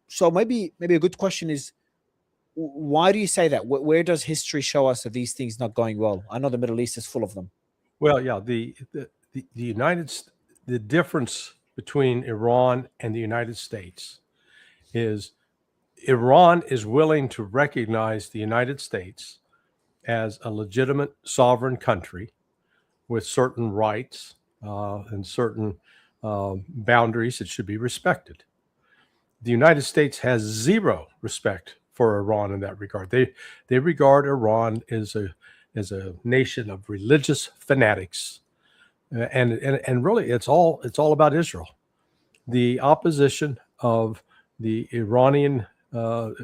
So maybe a good question is, why do you say that? Where does history show us that these things not going well? I know the Middle East is full of them. Well, yeah, the the difference between Iran and the United States is Iran is willing to recognize the United States as a legitimate sovereign country with certain rights and certain boundaries that should be respected. The United States has zero respect for Iran in that regard. They regard Iran as a nation of religious fanatics, and really it's all about Israel. The opposition of the the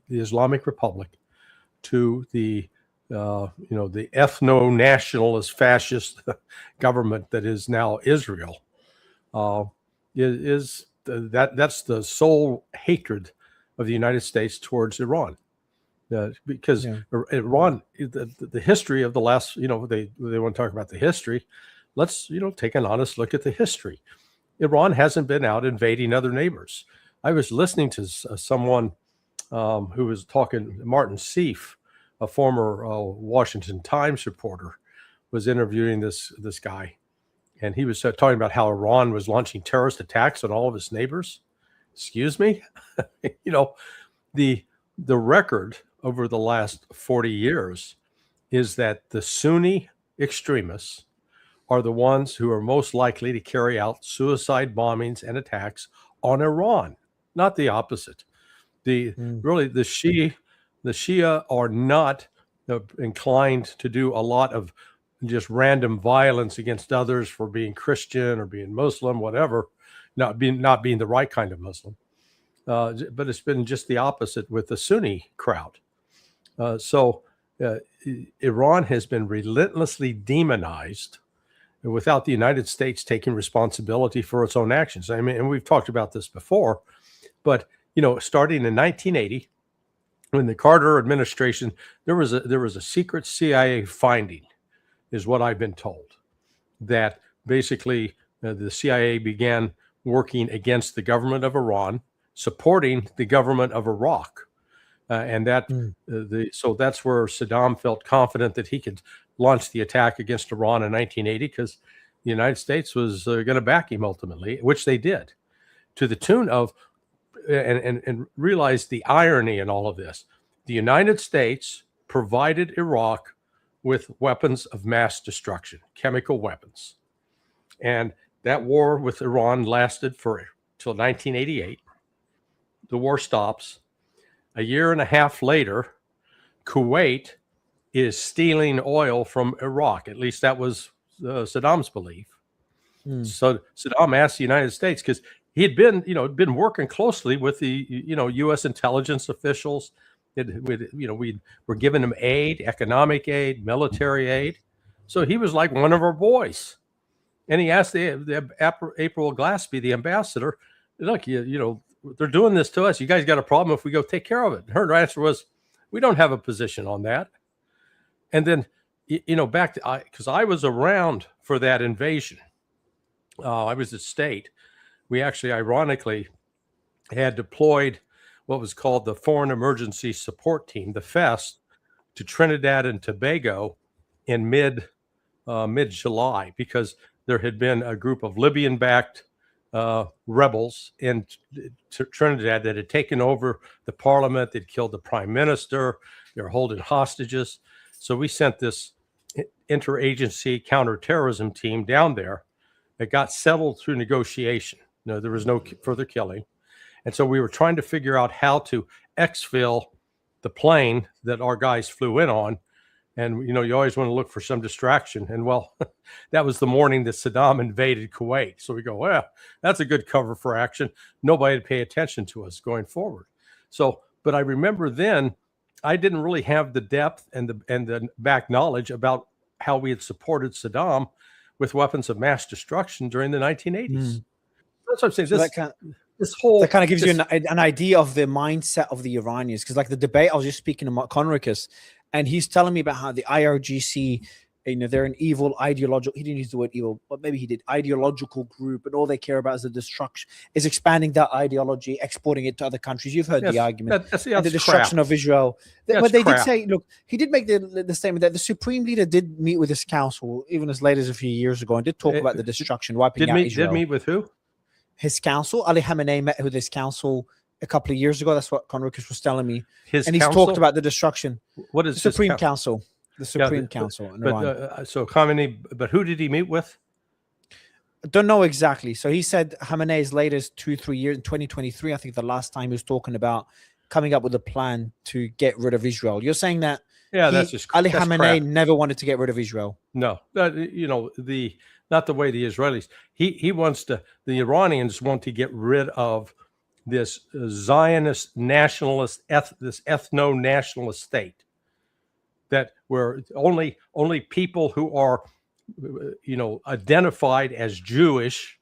Islamic Republic to the the ethno-nationalist fascist government that is now Israel that's the sole hatred of the United States towards Iran. Because Iran, the history of the last, they want to talk about the history. Let's, take an honest look at the history. Iran hasn't been out invading other neighbors. I was listening to someone who was talking, Martin Seif, a former Washington Times reporter, was interviewing this guy. And he was talking about how Iran was launching terrorist attacks on all of its neighbors. Excuse me? The record over the last 40 years is that the Sunni extremists are the ones who are most likely to carry out suicide bombings and attacks on Iran, not the opposite. Really, the Shia are not inclined to do a lot of just random violence against others for being Christian or being Muslim, whatever, not being the right kind of Muslim. But it's been just the opposite with the Sunni crowd. So Iran has been relentlessly demonized without the United States taking responsibility for its own actions. I mean, and we've talked about this before, but starting in 1980, when the Carter administration, there was a secret CIA finding, is what I've been told, that basically the CIA began working against the government of Iran, supporting the government of Iraq. And that so that's where Saddam felt confident that he could launch the attack against Iran in 1980, because the United States was going to back him ultimately, which they did, to the tune of, and realize the irony in all of this. The United States provided Iraq with weapons of mass destruction, chemical weapons. And that war with Iran lasted till 1988. The war stops. A year and a half later, Kuwait is stealing oil from Iraq. At least that was Saddam's belief. So Saddam asked the United States, because he had been working closely with the U.S. intelligence officials. We were giving him aid, economic aid, military aid. So he was like one of our boys. And he asked the April Glaspie, the ambassador, look, they're doing this to us. You guys got a problem if we go take care of it? And her answer was, we don't have a position on that. And then, back to, because I was around for that invasion. I was at State. We actually, ironically, had deployed what was called the Foreign Emergency Support Team, the FEST, to Trinidad and Tobago in mid-July, because there had been a group of Libyan-backed rebels in Trinidad that had taken over the parliament. They'd killed the prime minister. They were holding hostages. So we sent this interagency counterterrorism team down there. It got settled through negotiation. There was no further killing. And so we were trying to figure out how to exfil the plane that our guys flew in on. And, you always want to look for some distraction. And, well, that was the morning that Saddam invaded Kuwait. So we go, well, that's a good cover for action. Nobody would pay attention to us going forward. So, but I remember then I didn't really have the depth and the back knowledge about how we had supported Saddam with weapons of mass destruction during the 1980s. That's what I'm saying. So that kind of gives you an idea of the mindset of the Iranians. Because like the debate, I was just speaking to Mark Conricus, and he's telling me about how the IRGC they're an evil ideological. He didn't use the word evil, but maybe he did. Ideological group, and all they care about is the destruction, is expanding that ideology, exporting it to other countries. You've heard the argument, and the destruction of Israel. But they did say, look, he did make the statement that the supreme leader did meet with his council, even as late as a few years ago, and did talk about the destruction, wiping out Israel. Did meet with who? His council. Ali Khamenei met with his council a couple of years ago. That's what Conricus was telling me. He's talked about the destruction. What is the Supreme Council? The Supreme Council. So Khamenei, but who did he meet with? I don't know exactly. So he said Khamenei as late as 2-3 years in 2023. I think the last time he was talking about coming up with a plan to get rid of Israel. You're saying that that's just Ali Khamenei never wanted to get rid of Israel. No, not the way the Israelis. He wants to. The Iranians want to get rid of this Zionist nationalist, this ethno-nationalist state. That where only people who are, identified as Jewish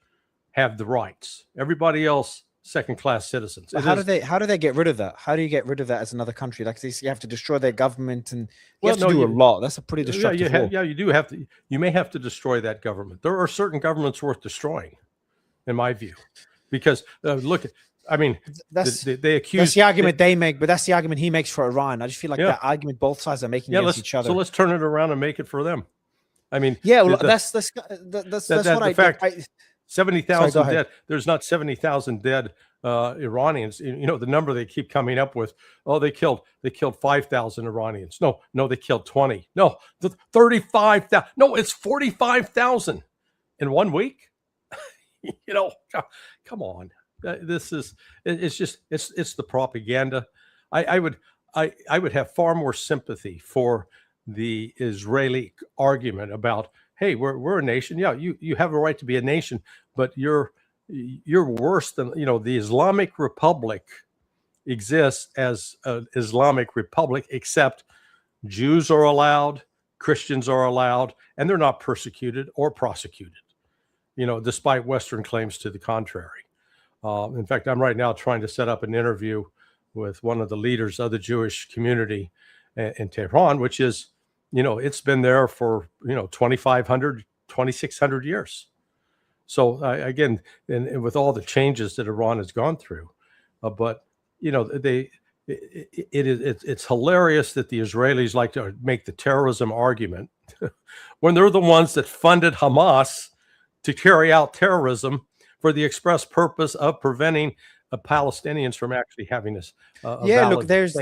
have the rights. Everybody else, second-class citizens. How do they get rid of that? How do you get rid of that as another country? Like you have to destroy their government, and you have to do a lot. That's a pretty destructive war. You do have to. You may have to destroy that government. There are certain governments worth destroying, in my view, because look at. I mean, they accuse. That's the argument they make, but that's the argument he makes for Iran. I just feel like that argument both sides are making against each other. So let's turn it around and make it for them. I mean, that's what I fact. 70,000 dead. There's not 70,000 dead Iranians. The number they keep coming up with. Oh, they killed 5,000 Iranians. No, they killed 20. No, 35,000. No, it's 45,000 in 1 week. Come on. It's the propaganda. I would have far more sympathy for the Israeli argument about, hey, we're a nation. Yeah, you have a right to be a nation, but you're worse than the Islamic Republic exists as an Islamic Republic, except Jews are allowed, Christians are allowed, and they're not persecuted or prosecuted, despite Western claims to the contrary. In fact, I'm right now trying to set up an interview with one of the leaders of the Jewish community in Tehran, which is, it's been there for, 2,500, 2,600 years. So again, and with all the changes that Iran has gone through, but, it's hilarious that the Israelis like to make the terrorism argument when they're the ones that funded Hamas to carry out terrorism for the express purpose of preventing Palestinians from actually having this. Look, there's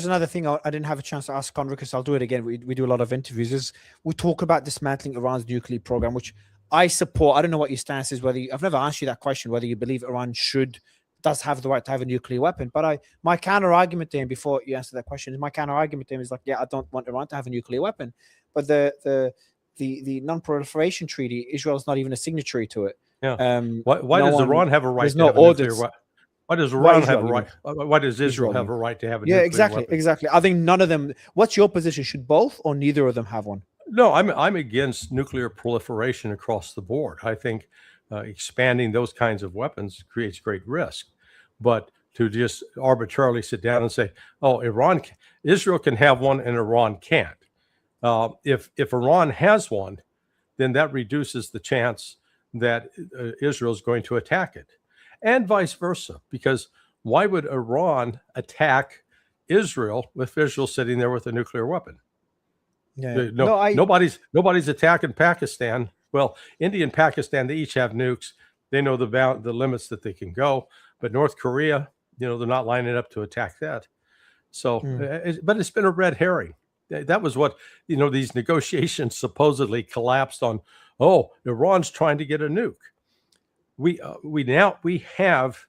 another thing I didn't have a chance to ask Conricus. I'll do it again. We do a lot of interviews. We talk about dismantling Iran's nuclear program, which I support. I don't know what your stance is. I've never asked you that question, whether you believe Iran does have the right to have a nuclear weapon. But my counter argument to him, before you answer that question, is like, I don't want Iran to have a nuclear weapon. But the non-proliferation treaty, Israel's not even a signatory to it. Yeah. Why does Iran have a right to have a nuclear weapon? Why does Iran have a right? Why does Israel have a right to have a nuclear weapon? Exactly. I think none of them. What's your position? Should both or neither of them have one? No, I'm against nuclear proliferation across the board. I think expanding those kinds of weapons creates great risk. But to just arbitrarily sit down and say, "Oh, Israel can have one and Iran can't." If Iran has one, then that reduces the chance that Israel is going to attack it, and vice versa. Because why would Iran attack Israel if Israel's sitting there with a nuclear weapon? Nobody's attacking Pakistan. Well, India and Pakistan, they each have nukes. They know the limits that they can go. But North Korea, they're not lining up to attack that. So, but it's been a red herring. That was what, these negotiations supposedly collapsed on. Oh, Iran's trying to get a nuke. We have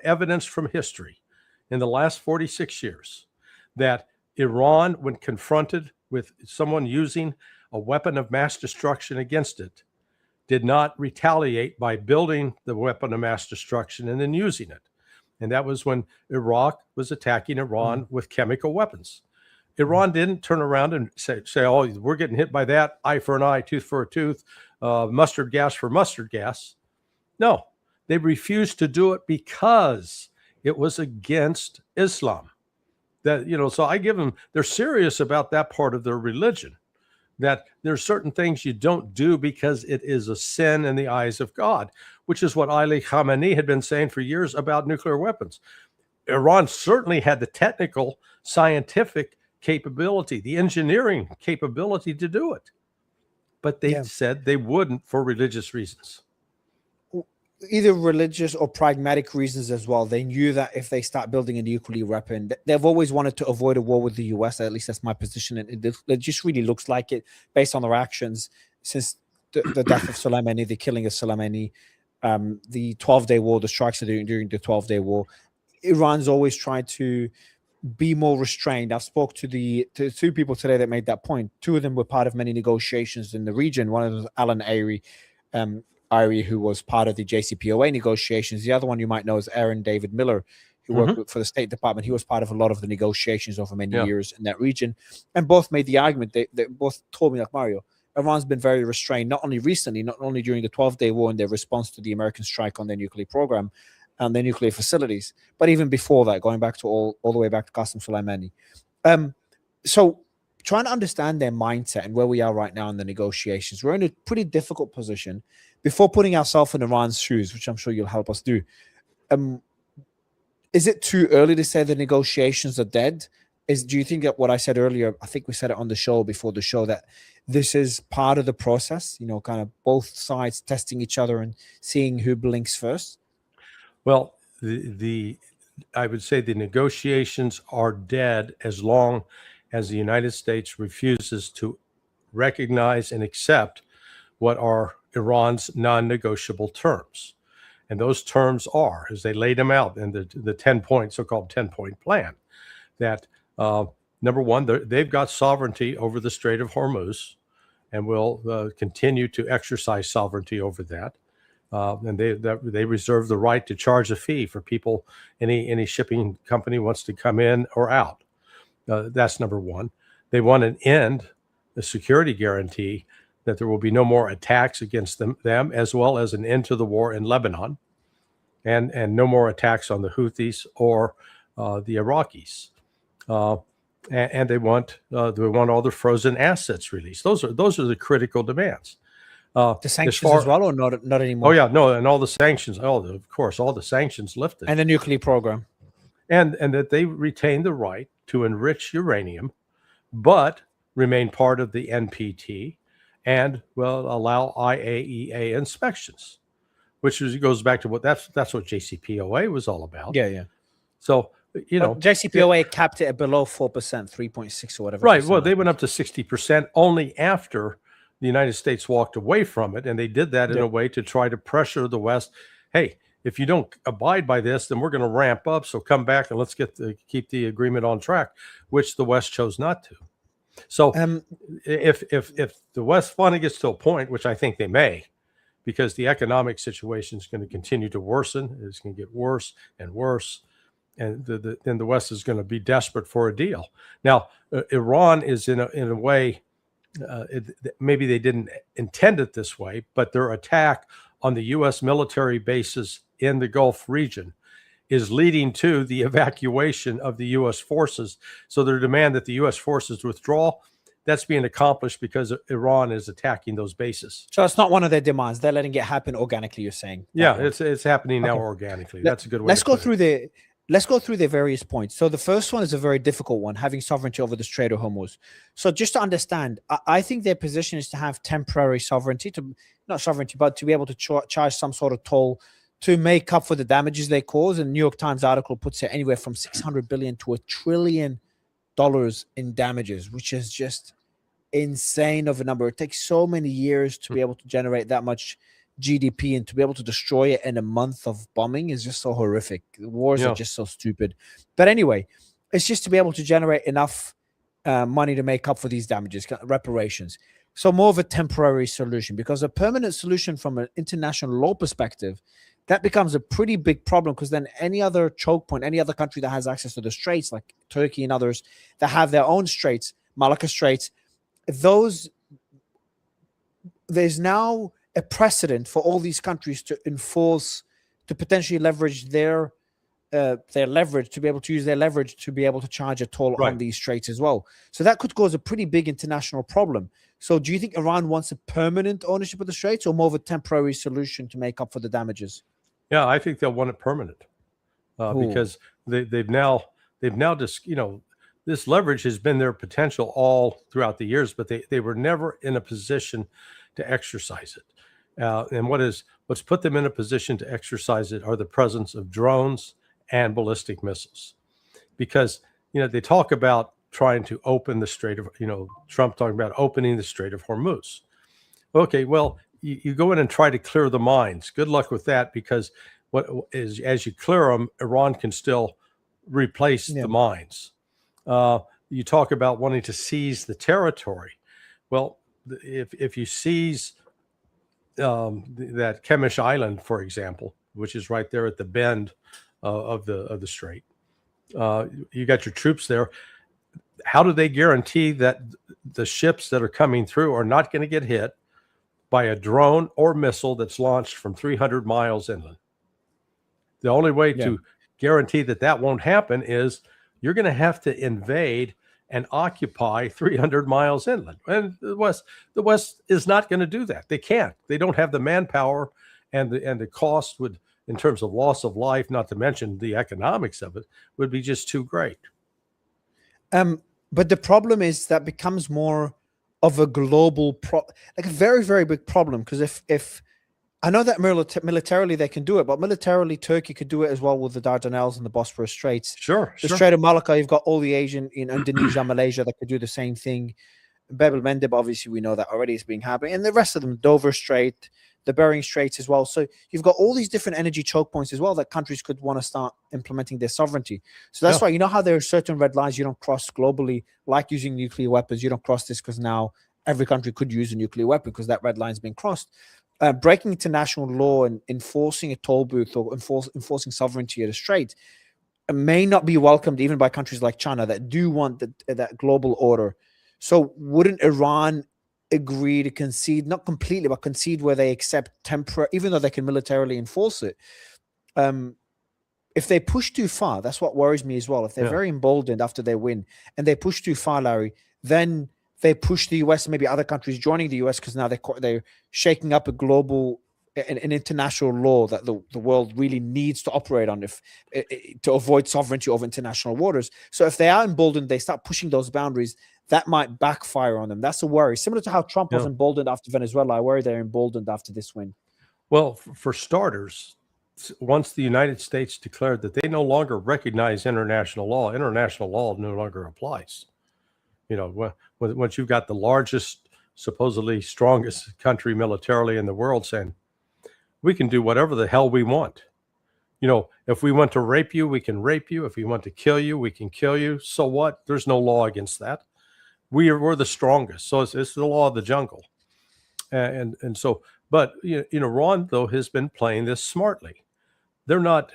evidence from history in the last 46 years that Iran, when confronted with someone using a weapon of mass destruction against it, did not retaliate by building the weapon of mass destruction and then using it. And that was when Iraq was attacking Iran with chemical weapons. Iran didn't turn around and say, "Oh, we're getting hit by that. Eye for an eye, tooth for a tooth, mustard gas for mustard gas." No, they refused to do it because it was against Islam. So I give them, they're serious about that part of their religion. that there are certain things you don't do because it is a sin in the eyes of God, which is what Ali Khamenei had been saying for years about nuclear weapons. Iran certainly had the technical, scientific capability, the engineering capability to do it, but they said they wouldn't for religious reasons. Either religious or pragmatic reasons as well. They knew that if they start building a nuclear weapon, they've always wanted to avoid a war with the US. At least that's my position. And it just really looks like it based on their actions since the death of Soleimani, the killing of Soleimani, the 12-day war, the strikes during the 12-day war. Iran's always tried to be more restrained. I've spoke to two people today that made that point. Two of them were part of many negotiations in the region. One of them was Alan Irie, who was part of the JCPOA negotiations. The other one you might know is Aaron David Miller, who worked for the State Department. He was part of a lot of the negotiations over many years in that region. And both made the argument. They both told me, like, Mario, Iran's been very restrained, not only recently, not only during the 12-day war in their response to the American strike on their nuclear program and their nuclear facilities, but even before that, going back to all the way back to Qasem Soleimani. So trying to understand their mindset and where we are right now in the negotiations, we're in a pretty difficult position. Before putting ourselves in Iran's shoes, which I'm sure you'll help us do, is it too early to say the negotiations are dead? Do you think that what I said earlier, I think we said it on the show before the show, that this is part of the process, kind of both sides testing each other and seeing who blinks first? Well, I would say the negotiations are dead as long as the United States refuses to recognize and accept what are Iran's non-negotiable terms. And those terms are, as they laid them out in the 10-point, so-called 10-point plan, that number one, they've got sovereignty over the Strait of Hormuz and will continue to exercise sovereignty over that. And they reserve the right to charge a fee for people, any shipping company wants to come in or out. That's number one. They want an end, a security guarantee that there will be no more attacks against them, as well as an end to the war in Lebanon, and no more attacks on the Houthis or the Iraqis. And they want all their frozen assets released. Those are the critical demands. The sanctions as well, or not anymore? Oh yeah, no, and all the sanctions. Of course, all the sanctions lifted, and the nuclear program, and that they retain the right to enrich uranium, but remain part of the NPT, and will allow IAEA inspections, which goes back to that's what JCPOA was all about. Yeah. So JCPOA capped it at below 4%, 3.6 or whatever. Right. Well, they went up to 60% only after the United States walked away from it, and they did that in a way to try to pressure the West. Hey, if you don't abide by this, then we're going to ramp up. So come back and let's keep the agreement on track, which the West chose not to. So if the West finally gets to a point, which I think they may, because the economic situation is going to continue to worsen, it's going to get worse and worse, and then the West is going to be desperate for a deal. Now, Iran is in a way, maybe they didn't intend it this way, but their attack on the U.S. military bases in the Gulf region is leading to the evacuation of the U.S. forces. So their demand that the U.S. forces withdraw, that's being accomplished because Iran is attacking those bases. So it's not one of their demands. They're letting it happen organically, you're saying? Yeah, it's happening now organically. That's a good way Let's go through the various points. So the first one is a very difficult one, having sovereignty over the Strait of Hormuz. So just to understand, I think their position is to have temporary sovereignty, but to be able to charge some sort of toll to make up for the damages they cause. And the New York Times article puts it anywhere from $600 billion to $1 trillion in damages, which is just insane of a number. It takes so many years to be able to generate that much GDP, and to be able to destroy it in a month of bombing is just so horrific. The wars are just so stupid. But anyway, it's just to be able to generate enough money to make up for these damages, reparations. So more of a temporary solution, because a permanent solution from an international law perspective, that becomes a pretty big problem, because then any other choke point, any other country that has access to the straits, like Turkey and others that have their own straits, Malacca Straits, there's now a precedent for all these countries to enforce, to potentially leverage their leverage, to be able to use their leverage to be able to charge a toll on these straits as well. So that could cause a pretty big international problem. So do you think Iran wants a permanent ownership of the Straits or more of a temporary solution to make up for the damages? Yeah, I think they'll want it permanent because they've now just, this leverage has been their potential all throughout the years, but they were never in a position to exercise it. And what's put them in a position to exercise it are the presence of drones and ballistic missiles, because they talk about trying to open the Strait of, Trump talking about opening the Strait of Hormuz. Okay, well, you go in and try to clear the mines. Good luck with that, because as you clear them, Iran can still replace the mines. You talk about wanting to seize the territory. Well, if you seize that Kemish Island, for example, which is right there at the bend of the strait, you got your troops there. How do they guarantee that the ships that are coming through are not going to get hit by a drone or missile that's launched from 300 miles inland? The only way to guarantee that won't happen is you're going to have to invade and occupy 300 miles inland. And the West is not going to do that. They can't. They don't have the manpower, and the cost would, in terms of loss of life, not to mention the economics of it, would be just too great. But the problem is that becomes more of a global like a very, very big problem, because if I know that militarily they can do it, but militarily Turkey could do it as well with the Dardanelles and the Bosphorus Straits. Sure. Strait of Malacca, you've got all the Asian in Indonesia, Malaysia that could do the same thing. Bab el-Mandeb, obviously we know that already is being happening, and the rest of them, Dover Strait, the Bering Straits as well. So you've got all these different energy choke points as well that countries could want to start implementing their sovereignty. So that's why, you know how there are certain red lines you don't cross globally, like using nuclear weapons. You don't cross this because now every country could use a nuclear weapon because that red line's been crossed. Breaking international law and enforcing a toll booth or enforcing sovereignty at a strait may not be welcomed even by countries like China that do want that global order. So wouldn't Iran agree to concede, not completely, but concede where they accept temporary, even though they can militarily enforce it? If they push too far, that's what worries me as well. If they're very emboldened after they win and they push too far, Larry, then they push the US and maybe other countries joining the US, because now they're shaking up a global, an international law that the world really needs to operate on to avoid sovereignty over international waters. So if they are emboldened, they start pushing those boundaries, that might backfire on them. That's a worry. Similar to how Trump was emboldened after Venezuela, I worry they're emboldened after this win. Well, for starters, once the United States declared that they no longer recognize international law no longer applies. Once you've got the largest, supposedly strongest country militarily in the world saying, we can do whatever the hell we want. If we want to rape you, we can rape you. If we want to kill you, we can kill you. So what? There's no law against that. We're the strongest. So it's the law of the jungle. And so, but Iran, though, has been playing this smartly. They're not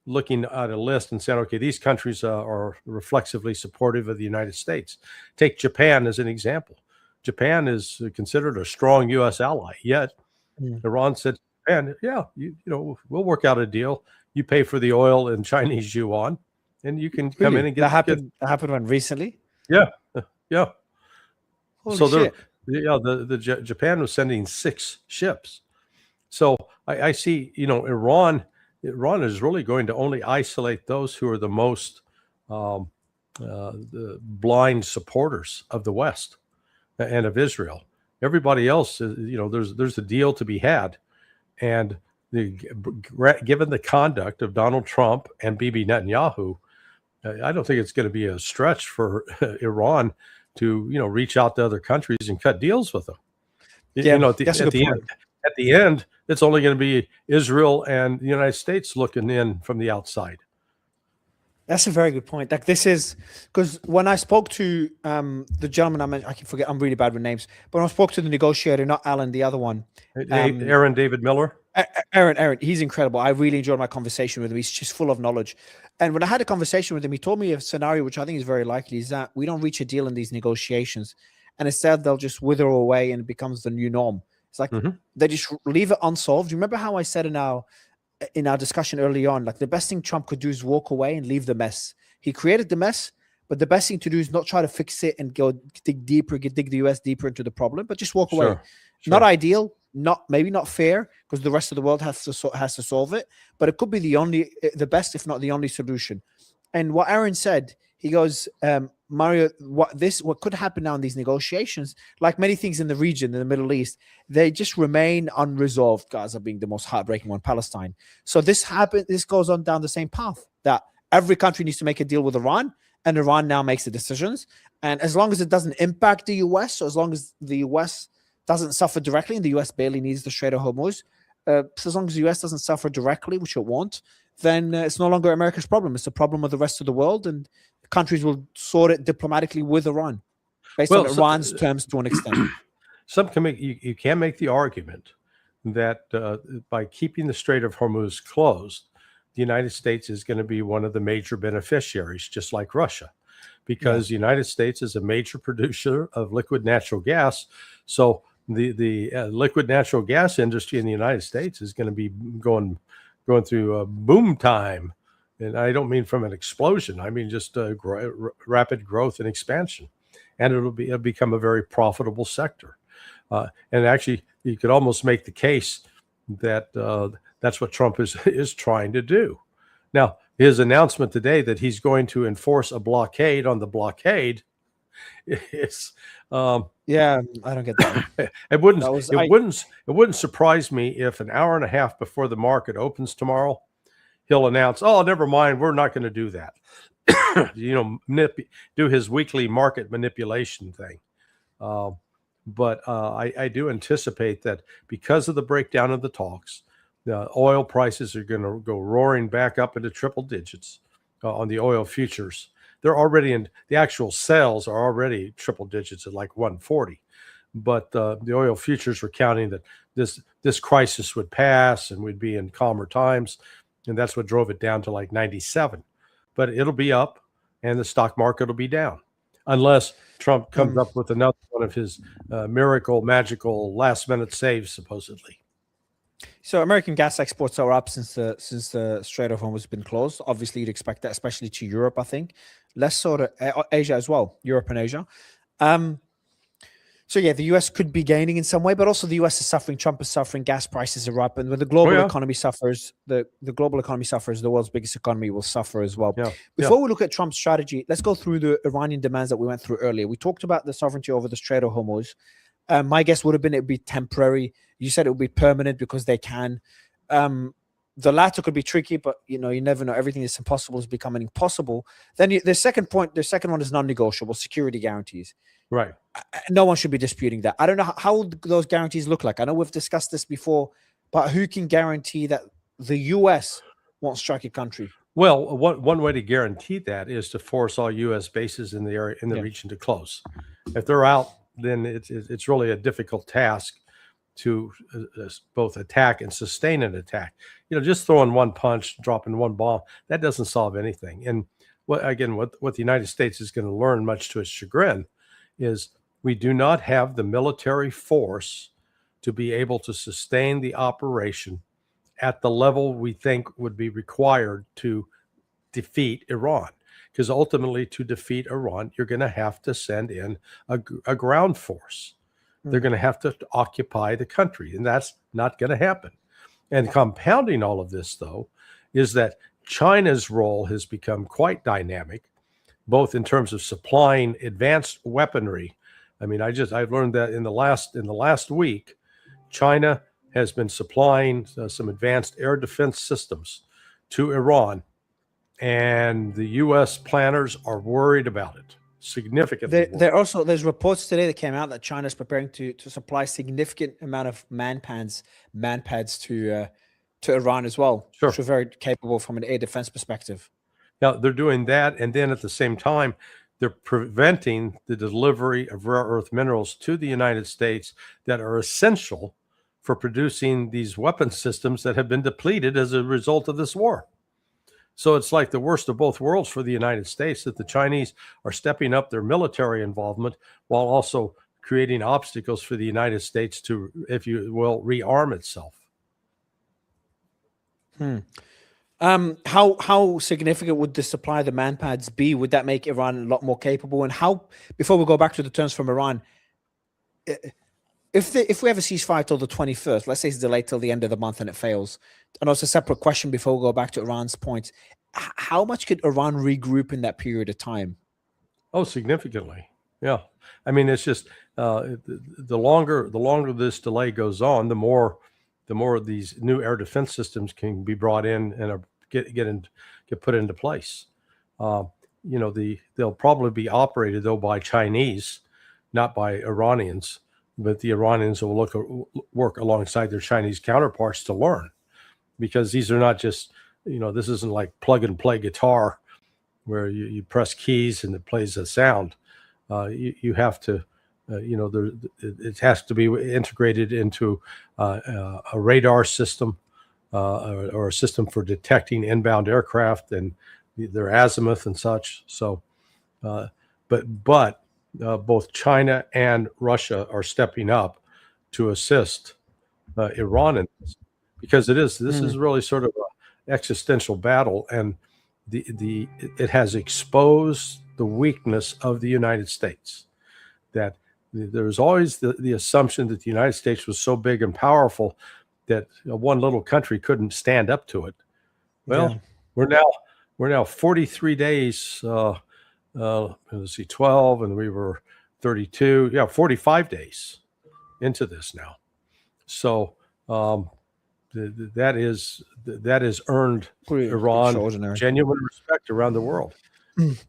looking at a list and saying, okay, these countries are reflexively supportive of the United States. Take Japan as an example. Japan is considered a strong U.S. ally, yet Iran said, Japan, we'll work out a deal. You pay for the oil in Chinese yuan, and you can come in and get that happened when recently. Yeah. Holy so shit. Japan was sending 6 ships. So I see, Iran is really going to only isolate those who are the most the blind supporters of the West and of Israel. Everybody else, there's a deal to be had. And given the conduct of Donald Trump and Bibi Netanyahu, I don't think it's going to be a stretch for Iran to, reach out to other countries and cut deals with them. At the end, it's only going to be Israel and the United States looking in from the outside. That's a very good point. Like, this is because when I spoke to the gentleman I mentioned, I can forget, I'm really bad with names, but when I spoke to the negotiator, not Alan, the other one, Aaron David Miller. Aaron, he's incredible. I really enjoyed my conversation with him. He's just full of knowledge. And when I had a conversation with him, he told me a scenario which I think is very likely, is that we don't reach a deal in these negotiations, and instead they'll just wither away and it becomes the new norm. It's like they just leave it unsolved. You remember how I said in our discussion early on, like, the best thing Trump could do is walk away and leave the mess. He created the mess, But the best thing to do is not try to fix it and go dig deeper, dig the US deeper into the problem, but just walk away. Sure. Not ideal, maybe not fair, because the rest of the world has to solve it, but it could be the best, if not the only solution. And what Aaron said, he goes, Mario, what could happen now in these negotiations, like many things in the region, in the Middle East, they just remain unresolved. Gaza being the most heartbreaking one, Palestine. So this goes on down the same path, that every country needs to make a deal with Iran, and Iran now makes the decisions. And as long as it doesn't impact the US, or as long as the US doesn't suffer directly, and the US barely needs the Strait of Hormuz, so as long as the US doesn't suffer directly, which it won't, then it's no longer America's problem. It's the problem of the rest of the world, and countries will sort it diplomatically with Iran, based on Iran's terms to an extent. Some can make you can make the argument that by keeping the Strait of Hormuz closed, the United States is going to be one of the major beneficiaries, just like Russia, because the United States is a major producer of liquid natural gas. So the liquid natural gas industry in the United States is going to be going through a boom time. And I don't mean from an explosion. I mean just rapid growth and expansion. And it'll become a very profitable sector. And actually, you could almost make the case that that's what Trump is trying to do. Now, his announcement today that he's going to enforce a blockade on the blockade is yeah, I don't get that. It wouldn't surprise me if an hour and a half before the market opens tomorrow, he'll announce, "Oh, never mind, we're not going to do that." Do his weekly market manipulation thing. But I do anticipate that because of the breakdown of the talks, the oil prices are going to go roaring back up into triple digits on the oil futures. They're already the actual sales are already triple digits at like 140. But the oil futures were counting that this crisis would pass and we'd be in calmer times. And that's what drove it down to like 97. But it'll be up and the stock market will be down, unless Trump comes up with another one of his miracle, magical last-minute saves, supposedly. So American gas exports are up since the Strait of Hormuz has been closed. Obviously, you'd expect that, especially to Europe, I think. Less so to Asia as well, Europe and Asia. So yeah, the US could be gaining in some way, but also the US is suffering. Trump is suffering. Gas prices are up, and when the global economy suffers, the global economy suffers. The world's biggest economy will suffer as well. Before we look at Trump's strategy, let's go through the Iranian demands that we went through earlier. We talked about the sovereignty over the Strait of Hormuz. My guess would have been it would be temporary. You said it would be permanent because they can. The latter could be tricky, but you never know. Everything that's impossible is becoming impossible. Then the second one is non-negotiable: security guarantees. Right. No one should be disputing that. I don't know how those guarantees look like. I know we've discussed this before, but who can guarantee that the U.S. won't strike a country? Well, one way to guarantee that is to force all U.S. bases in the area in the region to close. If they're out, then it's really a difficult task to both attack and sustain an attack. Just throwing one punch, dropping one bomb, that doesn't solve anything. And what the United States is going to learn, much to its chagrin, is we do not have the military force to be able to sustain the operation at the level we think would be required to defeat Iran. Because ultimately, to defeat Iran, you're going to have to send in a ground force. They're going to have to occupy the country, and that's not going to happen. And compounding all of this, though, is that China's role has become quite dynamic, both in terms of supplying advanced weaponry. I mean, I've learned that in the last week, China has been supplying some advanced air defense systems to Iran, and the U.S. planners are worried about it significantly. There's reports today that came out that China's preparing to supply significant amount of manpads to Iran as well. Sure. Which are very capable from an air defense perspective. Now, they're doing that, and then at the same time, they're preventing the delivery of rare earth minerals to the United States that are essential for producing these weapon systems that have been depleted as a result of this war. So it's like the worst of both worlds for the United States, that the Chinese are stepping up their military involvement while also creating obstacles for the United States to, if you will, rearm itself. How significant would the supply of the manpads be? Would that make Iran a lot more capable? And how, before we go back to the terms from Iran, if we have a ceasefire till the 21st, let's say it's delayed till the end of the month and it fails, and also a separate question before we go back to Iran's point, how much could Iran regroup in that period of time? Oh, significantly. Yeah. I mean, it's just the longer this delay goes on, the more these new air defense systems can be brought in and get put into place. They'll probably be operated though by Chinese, not by Iranians, but the Iranians will work alongside their Chinese counterparts to learn, because these are not just, this isn't like plug and play guitar where you press keys and it plays a sound. You have to, it has to be integrated into a radar system or a system for detecting inbound aircraft and their azimuth and such. So, but both China and Russia are stepping up to assist Iran in this, because this is really sort of an existential battle, and it has exposed the weakness of the United States. That there's always the assumption that the United States was so big and powerful that one little country couldn't stand up to it. Well, we're now 43 days. Let's see, 12, and we were 32. Yeah, 45 days into this now. So that is earned Iran genuine respect around the world.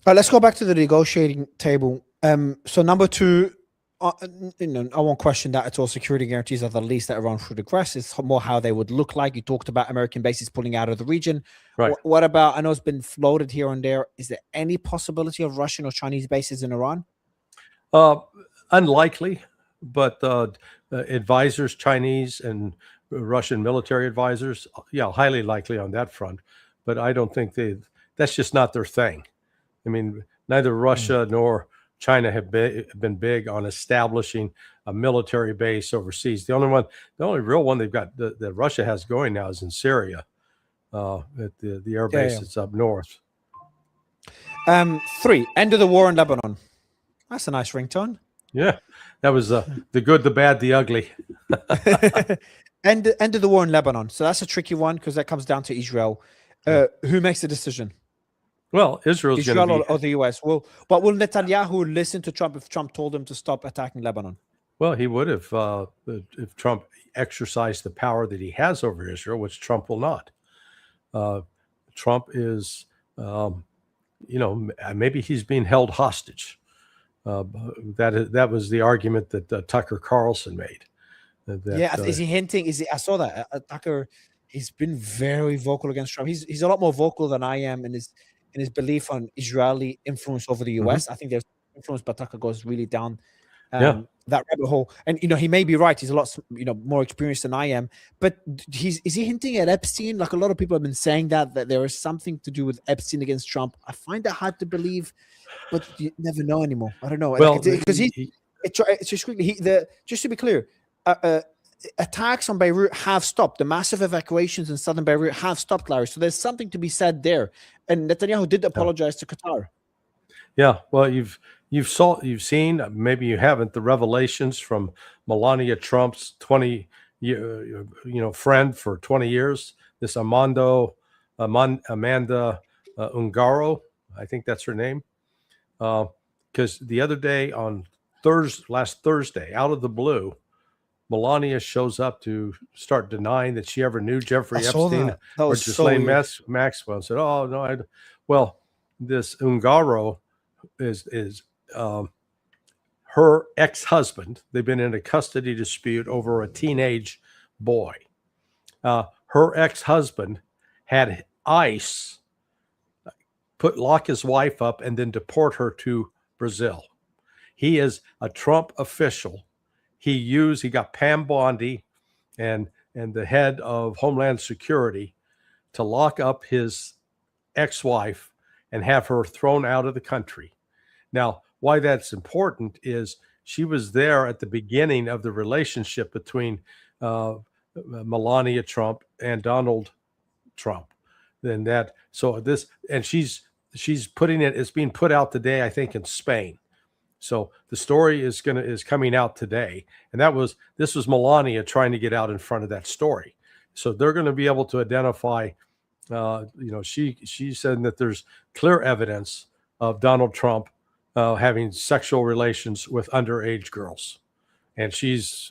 Let's go back to the negotiating table. So number two, I won't question that at all. Security guarantees are the least that Iran should request. It's more how they would look like. You talked about American bases pulling out of the region. Right. What about, I know it's been floated here and there, is there any possibility of Russian or Chinese bases in Iran? Unlikely, but advisors, Chinese and Russian military advisors, yeah, highly likely on that front. But I don't think that's just not their thing. I mean, neither Russia nor China have been big on establishing a military base overseas. The only real one they've got that Russia has going now is in Syria, at the air base that's up north. 3, end of the war in Lebanon. That's a nice ringtone. Yeah, that was the good, the bad, the ugly. End of the war in Lebanon. So that's a tricky one because that comes down to Israel. Who makes the decision? Well, Israel or the US. But will Netanyahu listen to Trump if Trump told him to stop attacking Lebanon? Well, he would if Trump exercised the power that he has over Israel, which Trump will not. Trump is, maybe he's being held hostage. That was the argument that Tucker Carlson made. Is he hinting? I saw that Tucker. He's been very vocal against Trump. He's a lot more vocal than I am in his belief on Israeli influence over the US. I think there's influence, but Tucker goes really down that rabbit hole. And he may be right. He's a lot more experienced than I am. But is he hinting at Epstein? Like a lot of people have been saying that there is something to do with Epstein against Trump. I find that hard to believe, but you never know anymore. I don't know. Well, because just to be clear, attacks on Beirut have stopped. The massive evacuations in southern Beirut have stopped, Larry. So there's something to be said there. And Netanyahu did apologize to Qatar. Yeah, well, you've seen, maybe you haven't, the revelations from Melania Trump's 20 friend for 20 years, this Amanda Ungaro, I think that's her name. Because the other day on last Thursday, out of the blue, Melania shows up to start denying that she ever knew Jeffrey Epstein or Ghislaine Maxwell, and said, "Oh no, well, this Ungaro is her ex-husband. They've been in a custody dispute over a teenage boy. Her ex-husband had ICE lock his wife up and then deport her to Brazil. He is a Trump official. He got Pam Bondi and the head of Homeland Security to lock up his ex-wife and have her thrown out of the country. Now, why that's important is she was there at the beginning of the relationship between Melania Trump and Donald Trump. than that. So this, and she's putting it. It's being put out today, I think, in Spain. So the story is coming out today, and this was Melania trying to get out in front of that story. So they're going to be able to identify. She said that there's clear evidence of Donald Trump having sexual relations with underage girls, and she's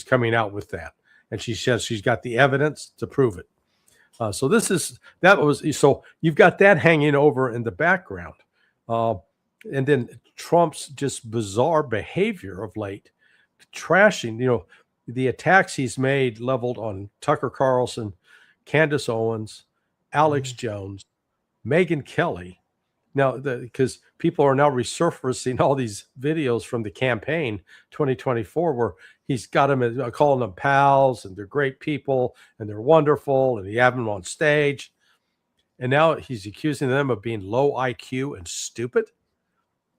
coming out with that, and she says she's got the evidence to prove it. So you've got that hanging over in the background, and then Trump's just bizarre behavior of late, trashing, the attacks he's made leveled on Tucker Carlson, Candace Owens, Alex Jones, Megyn Kelly. Now, because people are now resurfacing all these videos from the campaign 2024 where he's got them calling them pals and they're great people and they're wonderful and he have them on stage. And now he's accusing them of being low IQ and stupid.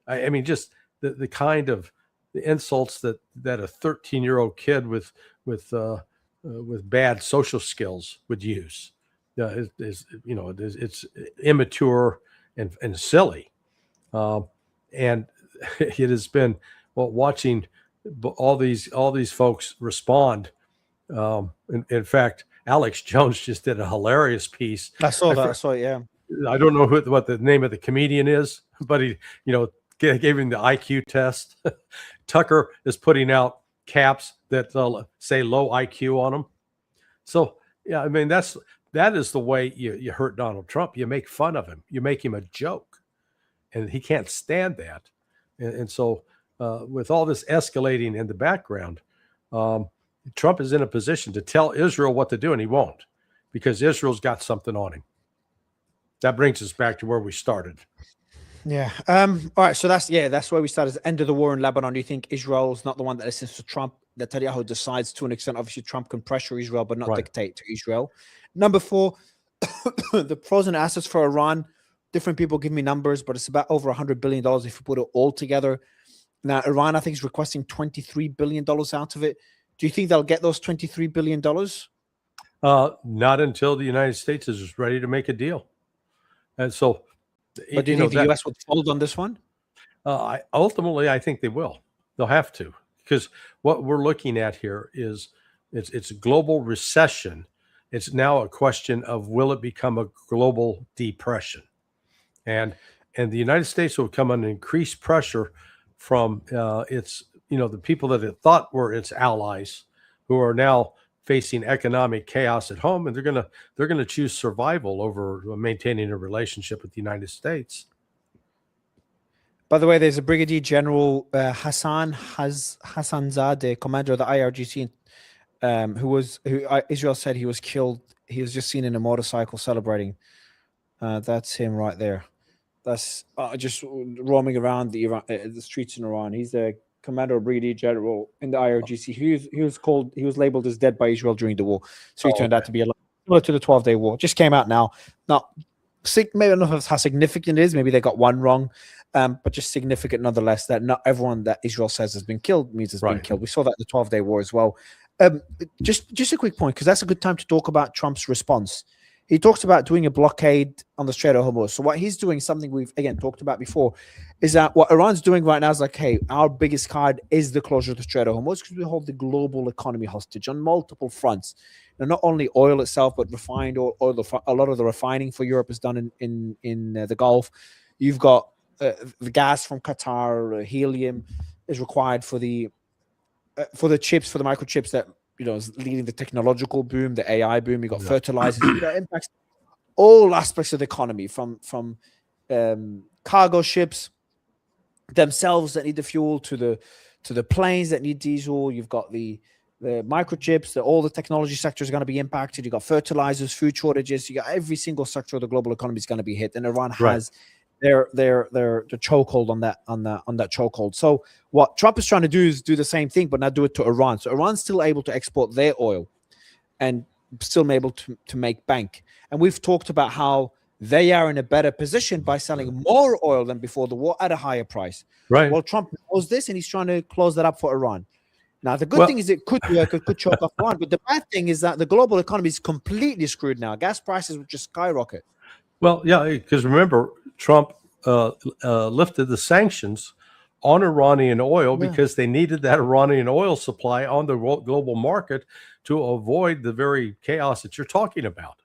I mean, just the kind of the insults that a 13-year-old kid with bad social skills would use. It's immature and silly, and it has been watching all these folks respond. In fact, Alex Jones just did a hilarious piece. I saw that. I saw it. Yeah, I don't know what the name of the comedian is, but he gave him the IQ test. Tucker is putting out caps that say low IQ on them. So yeah, I mean that is the way you hurt Donald Trump. You make fun of him. You make him a joke. And he can't stand that. And so with all this escalating in the background, Trump is in a position to tell Israel what to do, and he won't, because Israel's got something on him. That brings us back to where we started. Yeah. All right. So that's where we started. End of the war in Lebanon. Do you think Israel's not the one that listens to Trump? Netanyahu decides to an extent. Obviously, Trump can pressure Israel, but not dictate to Israel. Number 4, the frozen assets for Iran. Different people give me numbers, but it's about over $100 billion if you put it all together. Now, Iran, I think, is requesting $23 billion out of it. Do you think they'll get those $23 billion? Not until the United States is ready to make a deal. And so, but do you think the U.S. would fold on this one? Ultimately, I think they will. They'll have to, because what we're looking at here is it's a global recession. It's now a question of, will it become a global depression? And the United States will come under increased pressure from the people that it thought were its allies, who are now facing economic chaos at home, and they're gonna choose survival over maintaining a relationship with the United States. By the way, there's a Brigadier General Hassan Hassanzadeh, commander of the IRGC, who Israel said he was killed. He was just seen in a motorcycle celebrating. That's him right there. That's just roaming around the streets in Iran. He's the commander of Brigadier General in the IRGC. He was labeled as dead by Israel during the war. So he turned out to be similar to the 12-day war. Just came out now. Not maybe I don't know how significant it is. Maybe they got one wrong, but just significant nonetheless. That not everyone that Israel says has been killed means has been killed. We saw that in the 12-day war as well. Just a quick point, because that's a good time to talk about Trump's response. He talks about doing a blockade on the Strait of Hormuz. So what he's doing, something we've again talked about before, is that what Iran's doing right now is like, hey, our biggest card is the closure of the Strait of Hormuz, because we hold the global economy hostage on multiple fronts. Now, not only oil itself, but refined oil. A lot of the refining for Europe is done in the Gulf. You've got the gas from Qatar, helium is required for the chips, for the microchips that is leading the technological boom, the AI boom. You got fertilizers. That impacts all aspects of the economy, from cargo ships themselves that need the fuel to the planes that need diesel. You've got the microchips. All the technology sectors are going to be impacted. You got fertilizers, food shortages. You got every single sector of the global economy is going to be hit, and Iran has their chokehold on that chokehold. So what Trump is trying to do is do the same thing, but not do it to Iran. So Iran's still able to export their oil and still able to make bank. And we've talked about how they are in a better position by selling more oil than before the war at a higher price. Right. Well, Trump knows this, and he's trying to close that up for Iran. Now, the good thing is it could work. It could choke off Iran. But the bad thing is that the global economy is completely screwed now. Gas prices would just skyrocket. Well, yeah, because remember, Trump lifted the sanctions on Iranian oil Yeah. because they needed that Iranian oil supply on the global market to avoid the very chaos that you're talking about.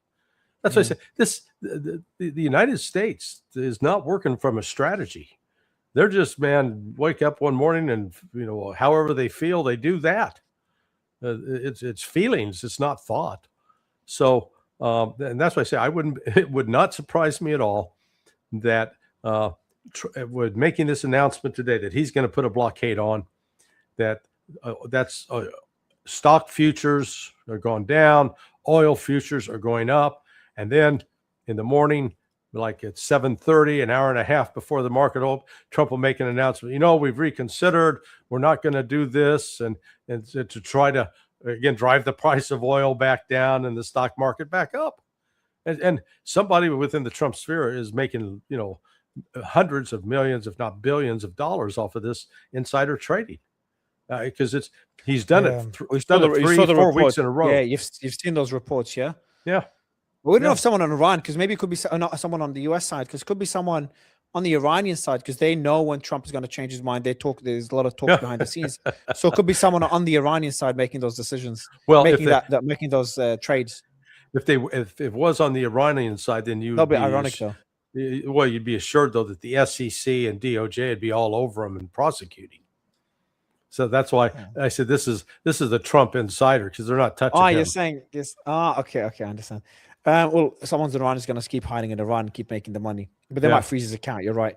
That's why I Yeah. say the United States is not working from a strategy. They're just, man, wake up one morning and, however they feel, they do that. It's feelings, it's not thought. So, and that's why I say it would not surprise me at all that with making this announcement today that he's going to put a blockade on, that's stock futures are going down, oil futures are going up, and then in the morning, like at 7:30, an hour and a half before the market open, Trump will make an announcement. We've reconsidered. We're not going to do this, and to try to again drive the price of oil back down and the stock market back up. And somebody within the Trump sphere is making hundreds of millions, if not billions, of dollars off of this insider trading because he's done it. Yeah. He's done it You saw three, the 4 weeks report. in a row. Yeah, you've seen those reports, yeah? Yeah. We don't know Yeah. if someone on Iran, because maybe it could be not someone on the US side, because it could be someone on the Iranian side, because they know when Trump is going to change his mind. There's a lot of talks behind the scenes. So it could be someone on the Iranian side making those decisions, Well, making making those trades. If it was on the Iranian side, then That'll be ironic, though. Well, you'd be assured though that the SEC and DOJ would be all over him and prosecuting. So that's why I said this is the Trump insider, because they're not touching him. You're saying this? Okay, I understand. Well, someone's in Iran is going to keep hiding in Iran and keep making the money, but they might freeze his account. You're right.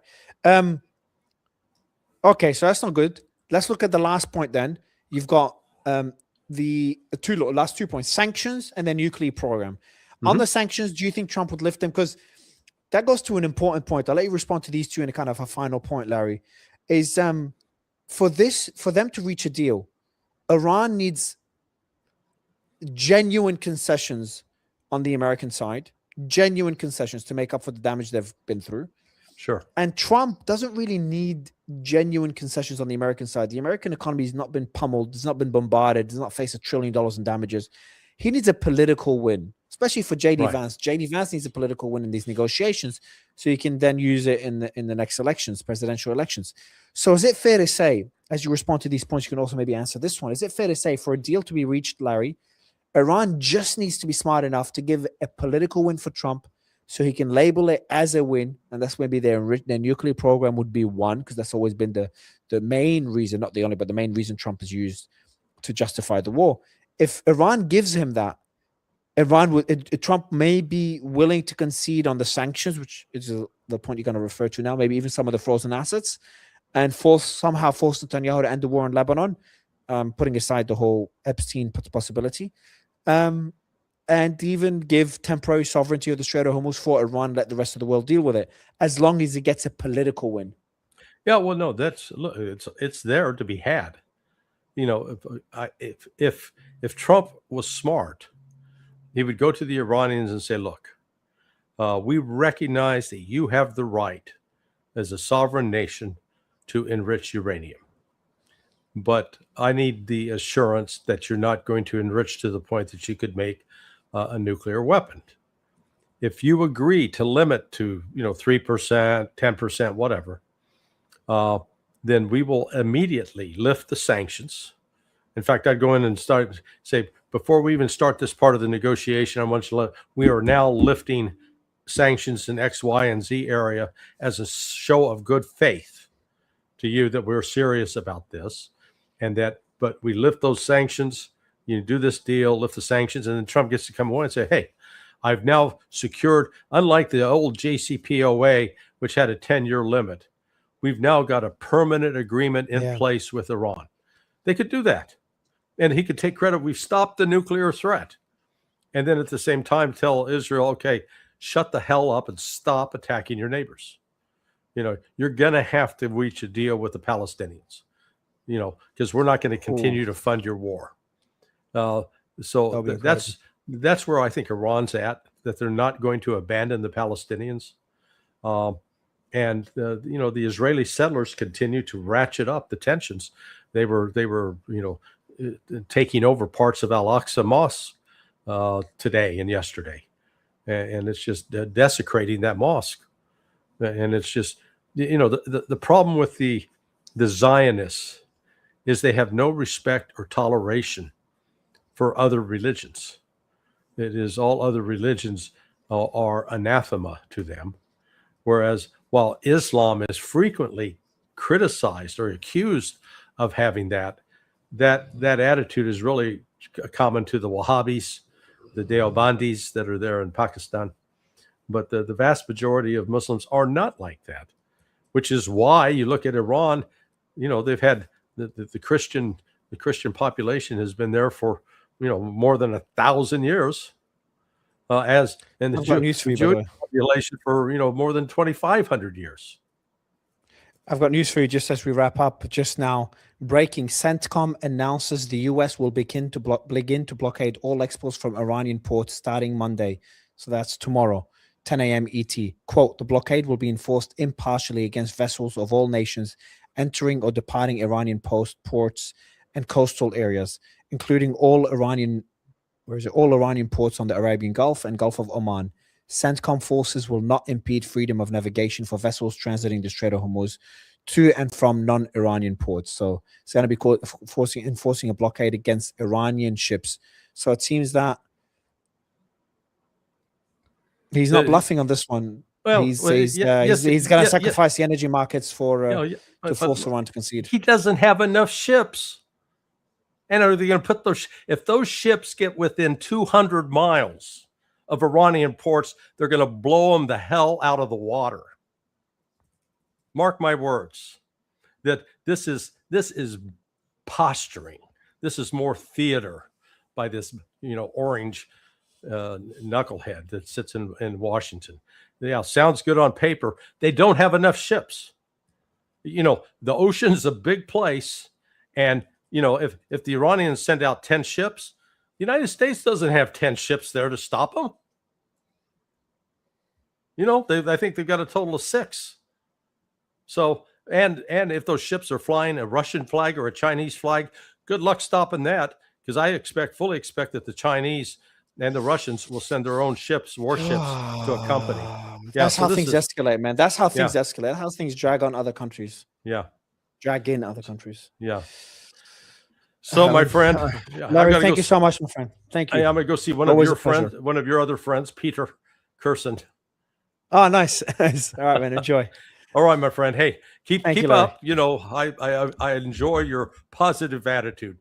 Okay, so that's not good. Let's look at the last point then. You've got the last 2 points: sanctions and then nuclear program. Mm-hmm. On the sanctions, do you think Trump would lift them? Because that goes to an important point. I'll let you respond to these two in a kind of a final point, Larry. Is for them to reach a deal, Iran needs genuine concessions on the American side, genuine concessions to make up for the damage they've been through. Sure. And Trump doesn't really need genuine concessions on the American side. The American economy has not been pummeled, has not been bombarded, does not face $1 trillion in damages. He needs a political win, especially for J.D. Vance. J.D. Vance needs a political win in these negotiations so he can then use it in the next elections, presidential elections. So is it fair to say, as you respond to these points, you can also maybe answer this one. Is it fair to say for a deal to be reached, Larry, Iran just needs to be smart enough to give a political win for Trump so he can label it as a win, and that's maybe their nuclear program would be one, because that's always been the main reason, not the only, but the main reason Trump has used to justify the war. If Iran gives him that, Trump may be willing to concede on the sanctions, which is the point you're going to refer to now, maybe even some of the frozen assets, and somehow force Netanyahu to end the war in Lebanon, putting aside the whole Epstein possibility. And even give temporary sovereignty of the Strait of Hormuz for Iran, let the rest of the world deal with it, as long as it gets a political win. Yeah, well, no, it's there to be had. If Trump was smart, he would go to the Iranians and say, "Look, we recognize that you have the right as a sovereign nation to enrich uranium, but I need the assurance that you're not going to enrich to the point that you could make a nuclear weapon. If you agree to limit to 3%, 10%, whatever, then we will immediately lift the sanctions. In fact, I'd go in and say, before we even start this part of the negotiation, we are now lifting sanctions in X, Y, and Z area as a show of good faith to you that we're serious about this, but we lift those sanctions. You do this deal, lift the sanctions, and then Trump gets to come away and say, "Hey, I've now secured, unlike the old JCPOA, which had a 10-year limit, we've now got a permanent agreement in place with Iran." They could do that. And he could take credit. We've stopped the nuclear threat. And then at the same time, tell Israel, okay, shut the hell up and stop attacking your neighbors. You're going to have to reach a deal with the Palestinians, because we're not going to continue to fund your war. So that's where I think Iran's at, that they're not going to abandon the Palestinians. And the Israeli settlers continue to ratchet up the tensions. They were taking over parts of Al-Aqsa Mosque today and yesterday. and it's just desecrating that mosque. And it's just, the problem with the Zionists is they have no respect or toleration for other religions. It is all other religions are anathema to them. Whereas while Islam is frequently criticized or accused of having that attitude is really common to the Wahhabis, the Deobandis that are there in Pakistan. But the vast majority of Muslims are not like that, which is why you look at Iran. They've had the Christian population has been there for more than 1,000 years, and the Jewish population for more than 2,500 years. I've got news for you just as we wrap up. Just now, breaking: CENTCOM announces the U.S. will begin to blockade all exports from Iranian ports starting Monday. So that's tomorrow, 10 a.m. ET. Quote, the blockade will be enforced impartially against vessels of all nations entering or departing Iranian ports and coastal areas, including all Iranian ports on the Arabian Gulf and Gulf of Oman. CENTCOM forces will not impede freedom of navigation for vessels transiting the Strait of Hormuz to and from non-Iranian ports. So it's going to be enforcing a blockade against Iranian ships. So it seems that he's not bluffing on this one. Well, he's going to sacrifice the energy markets to force Iran to concede. He doesn't have enough ships. And are they going to put if those ships get within 200 miles of Iranian ports, they're going to blow them the hell out of the water. Mark my words, that this is posturing. This is more theater by this, orange knucklehead that sits in Washington. Yeah, sounds good on paper. They don't have enough ships. The ocean's a big place, and if the Iranians send out 10 ships, the United States doesn't have 10 ships there to stop them. I think they've got a total of 6. So, and if those ships are flying a Russian flag or a Chinese flag, good luck stopping that, because I fully expect that the Chinese and the Russians will send their own warships to accompany. That's how things escalate, man. That's how things escalate. That's how things drag on other countries. Yeah. Drag in other countries. Yeah. So, my friend, Larry, thank you so much, my friend. Thank you. I'm going to go see one of your other friends, Peter Kersen. Oh, nice. All right, man. Enjoy. All right, my friend. Hey, keep up. I enjoy your positive attitude.